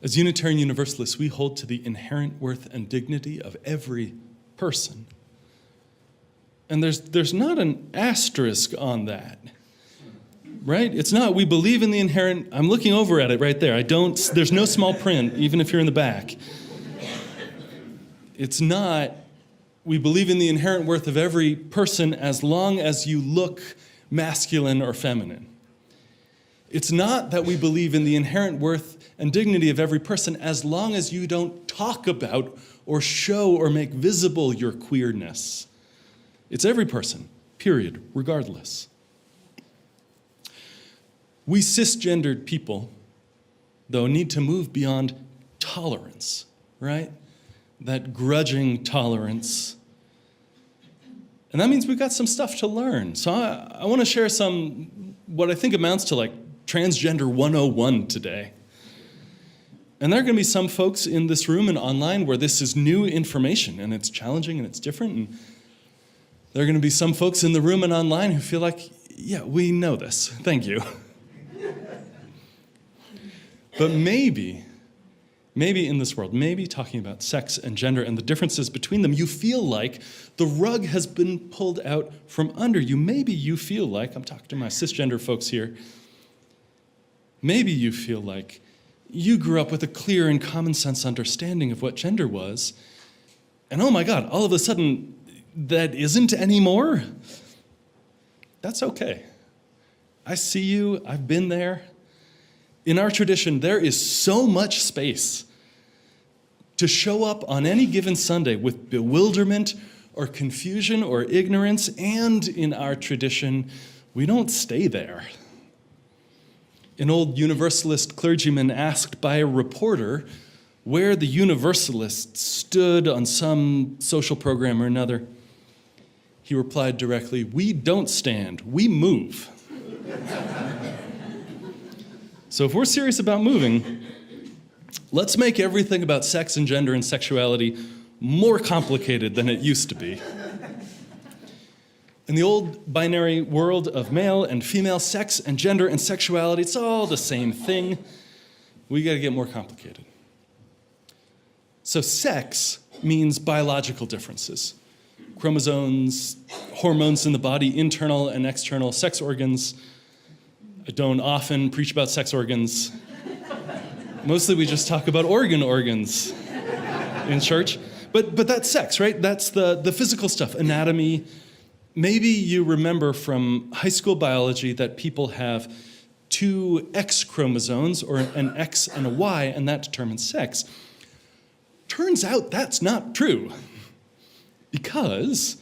As Unitarian Universalists, we hold to the inherent worth and dignity of every person. And there's not an asterisk on that, right? It's not, we believe in the inherent, I'm looking over at it right there. There's no small print, even if you're in the back. It's not, we believe in the inherent worth of every person as long as you look masculine or feminine. It's not that we believe in the inherent worth and dignity of every person as long as you don't talk about or show or make visible your queerness. It's every person, period, regardless. We cisgendered people, though, need to move beyond tolerance, right? That grudging tolerance. And that means we've got some stuff to learn. So I want to share what I think amounts to like transgender 101 today. And there are going to be some folks in this room and online where this is new information and it's challenging and it's different. And there are going to be some folks in the room and online who feel like, yeah, we know this. Thank you. But maybe in this world, maybe talking about sex and gender and the differences between them, you feel like the rug has been pulled out from under you. Maybe you feel like, I'm talking to my cisgender folks here, maybe you feel like you grew up with a clear and common sense understanding of what gender was, and oh my God, all of a sudden, that isn't anymore. That's okay. I see you, I've been there. In our tradition, there is so much space to show up on any given Sunday with bewilderment or confusion or ignorance, and in our tradition, we don't stay there. An old Universalist clergyman asked by a reporter where the Universalists stood on some social program or another. He replied directly, "We don't stand, we move." So if we're serious about moving, let's make everything about sex and gender and sexuality more complicated than it used to be. In the old binary world of male and female, sex and gender and sexuality, it's all the same thing. We gotta get more complicated. So sex means biological differences. Chromosomes, hormones in the body, internal and external sex organs. I don't often preach about sex organs. Mostly we just talk about organs in church. But that's sex, right? That's the physical stuff, anatomy. Maybe you remember from high school biology that people have 2 X chromosomes, or an X and a Y, and that determines sex. Turns out that's not true, because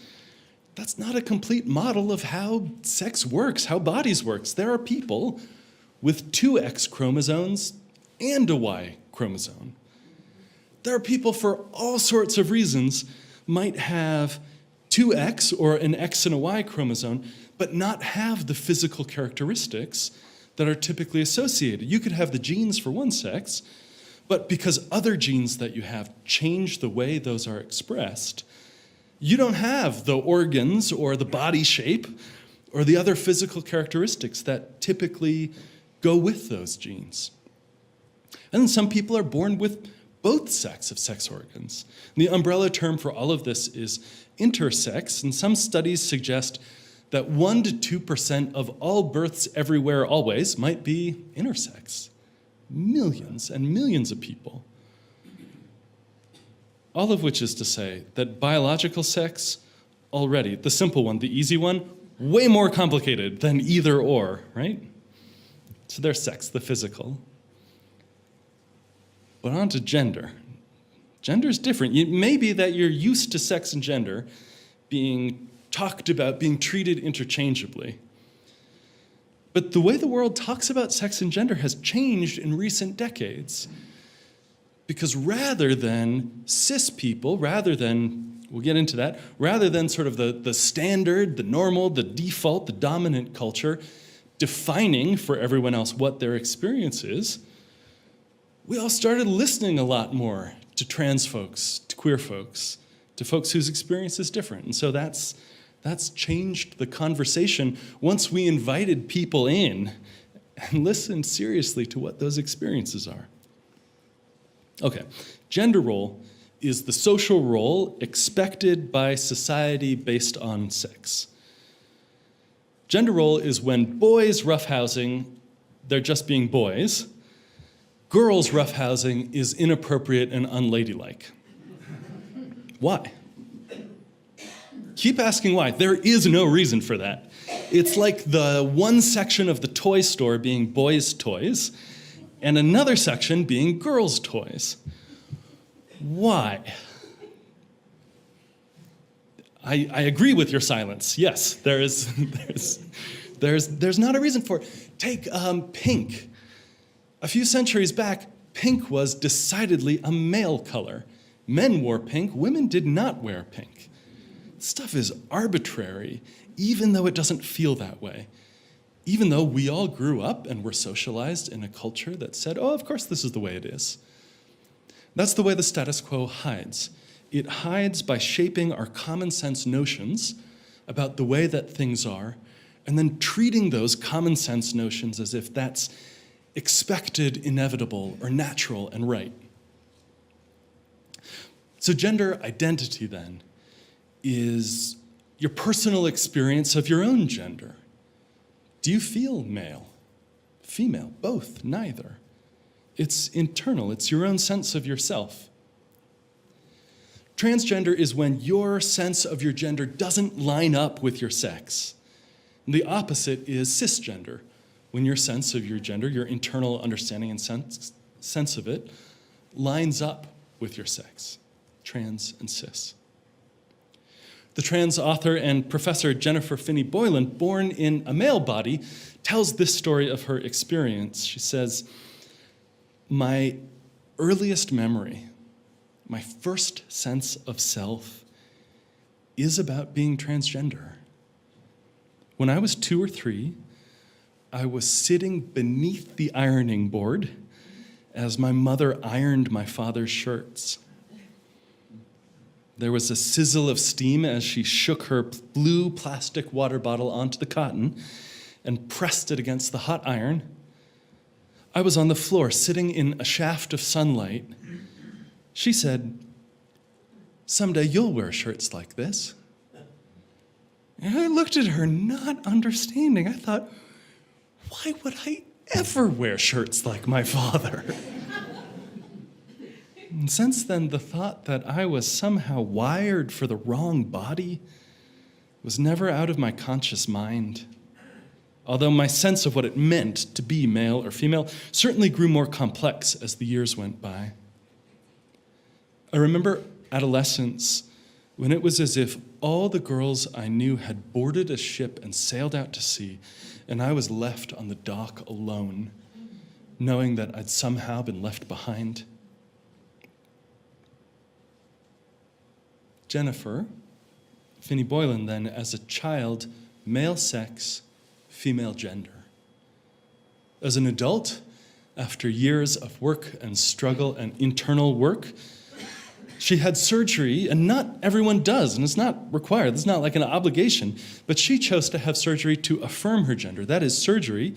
that's not a complete model of how sex works, how bodies works. There are people with 2 X chromosomes and a Y chromosome. There are people for all sorts of reasons might have 2 X or an X and a Y chromosome, but not have the physical characteristics that are typically associated. You could have the genes for one sex, but because other genes that you have change the way those are expressed, you don't have the organs or the body shape or the other physical characteristics that typically go with those genes. And then some people are born with both sets of sex organs. And the umbrella term for all of this is intersex, and some studies suggest that 1% to 2% of all births everywhere always might be intersex. Millions and millions of people. All of which is to say that biological sex, already, the simple one, the easy one, way more complicated than either or, right? So there's sex, the physical. But on to gender. Gender's different. It may be that you're used to sex and gender being talked about, being treated interchangeably. But the way the world talks about sex and gender has changed in recent decades. Because rather than cis people, we'll get into that, rather than sort of the standard, the normal, the default, the dominant culture defining for everyone else what their experience is, we all started listening a lot more to trans folks, to queer folks, to folks whose experience is different. And so that's changed the conversation once we invited people in and listened seriously to what those experiences are. Okay, gender role is the social role expected by society based on sex. Gender role is when boys roughhousing, they're just being boys. Girls roughhousing is inappropriate and unladylike. Why? Keep asking why. There is no reason for that. It's like the one section of the toy store being boys' toys and another section being girls' toys. Why? I agree with your silence. Yes, there's not a reason for it. Take pink. A few centuries back, pink was decidedly a male color. Men wore pink, women did not wear pink. Stuff is arbitrary, even though it doesn't feel that way. Even though we all grew up and were socialized in a culture that said, oh, of course this is the way it is. That's the way the status quo hides. It hides by shaping our common sense notions about the way that things are, and then treating those common sense notions as if that's expected, inevitable, or natural and right. So gender identity, then, is your personal experience of your own gender. Do you feel male, female, both, neither? It's internal. It's your own sense of yourself. Transgender is when your sense of your gender doesn't line up with your sex. And the opposite is cisgender, when your sense of your gender, your internal understanding and sense of it, lines up with your sex, trans and cis. The trans author and professor Jennifer Finney Boylan, born in a male body, tells this story of her experience. She says, "My earliest memory, my first sense of self, is about being transgender. When I was 2 or 3, I was sitting beneath the ironing board as my mother ironed my father's shirts. There was a sizzle of steam as she shook her blue plastic water bottle onto the cotton and pressed it against the hot iron. I was on the floor, sitting in a shaft of sunlight. She said, 'Someday you'll wear shirts like this.' And I looked at her, not understanding. I thought, why would I ever wear shirts like my father? And since then, the thought that I was somehow wired for the wrong body was never out of my conscious mind. Although my sense of what it meant to be male or female certainly grew more complex as the years went by. I remember adolescence when it was as if all the girls I knew had boarded a ship and sailed out to sea, and I was left on the dock alone, knowing that I'd somehow been left behind. Jennifer Finney Boylan, then, as a child, male sex, female gender. As an adult, after years of work and struggle and internal work, she had surgery, and not everyone does, and it's not required. It's not like an obligation, but she chose to have surgery to affirm her gender. That is surgery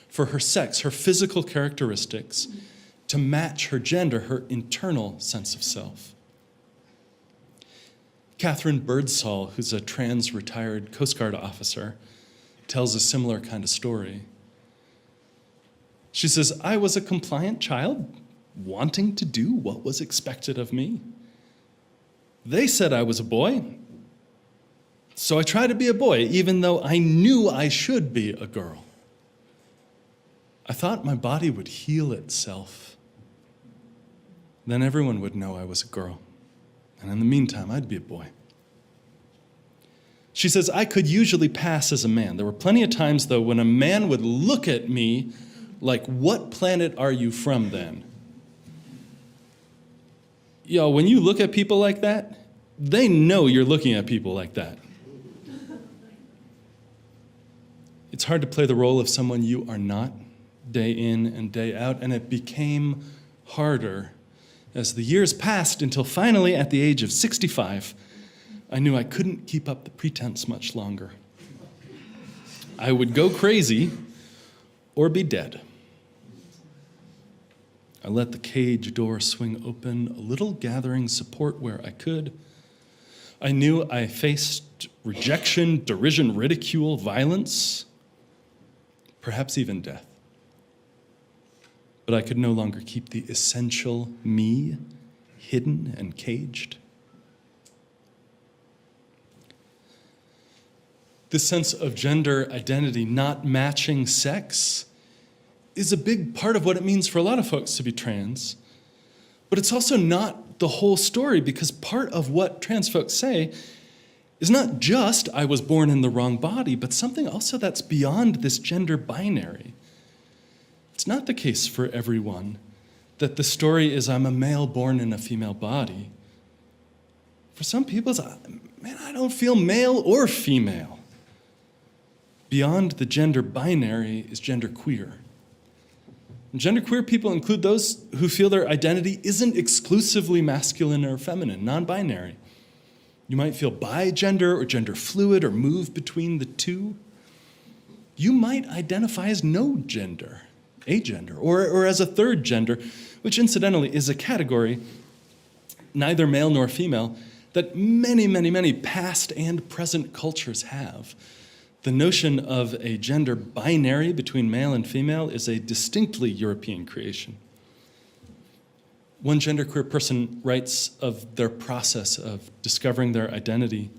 for her sex, her physical characteristics, to match her gender, her internal sense of self. Catherine Birdsall, who's a trans retired Coast Guard officer, tells a similar kind of story. She says, "I was a compliant child, wanting to do what was expected of me. They said I was a boy, so I tried to be a boy, even though I knew I should be a girl. I thought my body would heal itself. Then everyone would know I was a girl, and in the meantime, I'd be a boy." She says, "I could usually pass as a man. There were plenty of times, though, when a man would look at me like, 'What planet are you from then?' Yo, when you look at people like that, they know you're looking at people like that. It's hard to play the role of someone you are not, day in and day out, and it became harder as the years passed until finally, at the age of 65, I knew I couldn't keep up the pretense much longer. I would go crazy or be dead. I let the cage door swing open, a little gathering support where I could. I knew I faced rejection, derision, ridicule, violence, perhaps even death. But I could no longer keep the essential me hidden and caged. This sense of gender identity not matching sex is a big part of what it means for a lot of folks to be trans. But it's also not the whole story, because part of what trans folks say is not just I was born in the wrong body, but something also that's beyond this gender binary. It's not the case for everyone that the story is I'm a male born in a female body. For some people, it's, man, I don't feel male or female. Beyond the gender binary is genderqueer. And genderqueer people include those who feel their identity isn't exclusively masculine or feminine, non-binary. You might feel bi-gender or gender fluid or move between the two. You might identify as no gender, agender, or as a third gender, which incidentally is a category, neither male nor female, that many, many, many past and present cultures have. The notion of a gender binary between male and female is a distinctly European creation. One genderqueer person writes of their process of discovering their identity.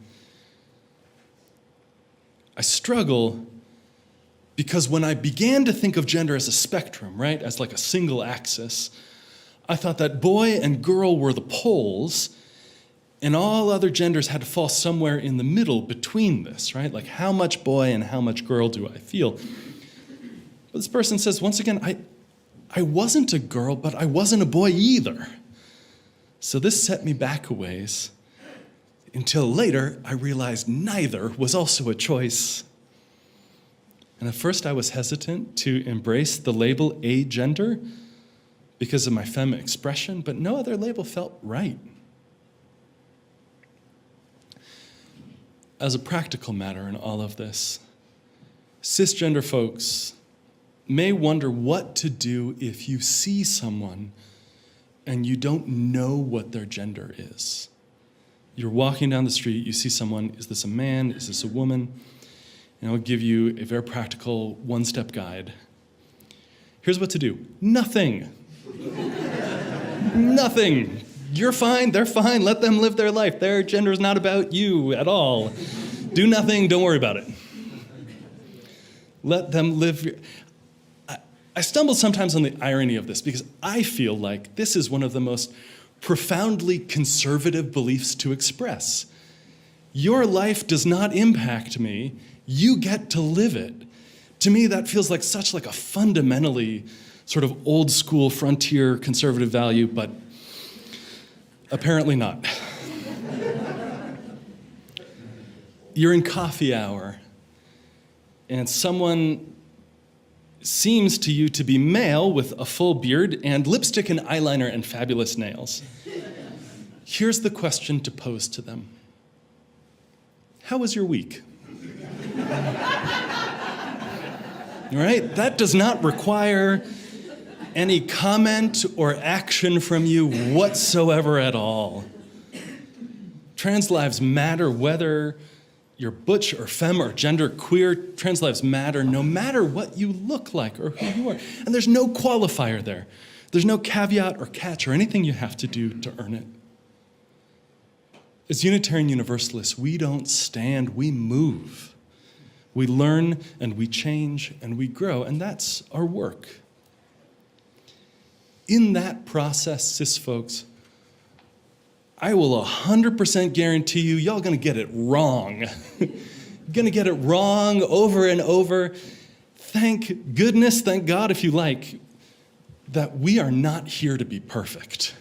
I struggle because when I began to think of gender as a spectrum, right, as like a single axis, I thought that boy and girl were the poles, and all other genders had to fall somewhere in the middle between this, right? Like how much boy and how much girl do I feel? But this person says, once again, I wasn't a girl, but I wasn't a boy either. So this set me back a ways until later I realized neither was also a choice. And at first I was hesitant to embrace the label agender because of my femme expression, but no other label felt right. As a practical matter in all of this, cisgender folks may wonder what to do if you see someone and you don't know what their gender is. You're walking down the street, you see someone, is this a man, is this a woman? And I'll give you a very practical one-step guide. Here's what to do. Nothing. Nothing. You're fine, they're fine, let them live their life. Their gender is not about you at all. Do nothing, don't worry about it. Let them live. I stumble sometimes on the irony of this because I feel like this is one of the most profoundly conservative beliefs to express. Your life does not impact me, you get to live it. To me, that feels like such like a fundamentally sort of old school frontier conservative value, but apparently not. You're in coffee hour, and someone seems to you to be male with a full beard and lipstick and eyeliner and fabulous nails. Here's the question to pose to them. How was your week? All right, that does not require any comment or action from you whatsoever at all. Trans lives matter whether you're butch or femme or genderqueer. Trans lives matter no matter what you look like or who you are. And there's no qualifier there. There's no caveat or catch or anything you have to do to earn it. As Unitarian Universalists, we don't stand, we move. We learn and we change and we grow, and that's our work. In that process, cis folks, I will 100% guarantee you, y'all gonna get it wrong. You're gonna get it wrong over and over. Thank goodness, thank God if you like, that we are not here to be perfect.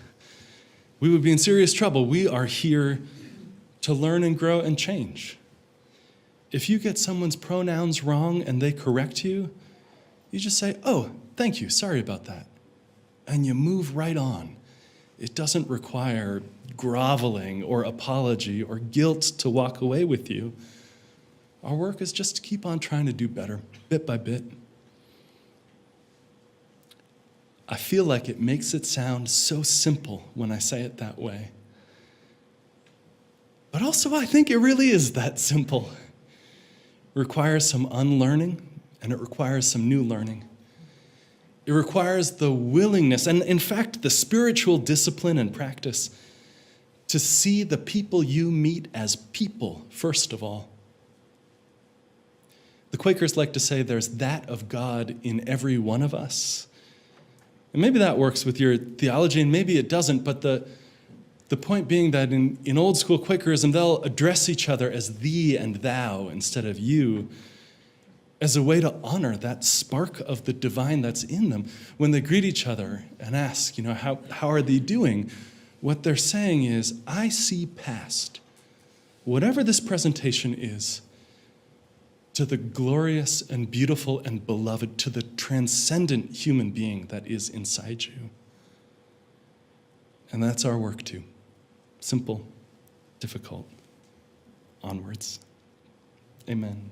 We would be in serious trouble. We are here to learn and grow and change. If you get someone's pronouns wrong and they correct you, you just say, oh, thank you, sorry about that. And you move right on. It doesn't require groveling or apology or guilt to walk away with you. Our work is just to keep on trying to do better, bit by bit. I feel like it makes it sound so simple when I say it that way. But also, I think it really is that simple. It requires some unlearning, and it requires some new learning. It requires the willingness, and in fact, the spiritual discipline and practice to see the people you meet as people, first of all. The Quakers like to say there's that of God in every one of us. And maybe that works with your theology, and maybe it doesn't, but the point being that in old school Quakerism, they'll address each other as thee and thou instead of you, as a way to honor that spark of the divine that's in them. When they greet each other and ask, how are they doing? What they're saying is, I see past whatever this presentation is to the glorious and beautiful and beloved, to the transcendent human being that is inside you. And that's our work too. Simple, difficult, onwards. Amen.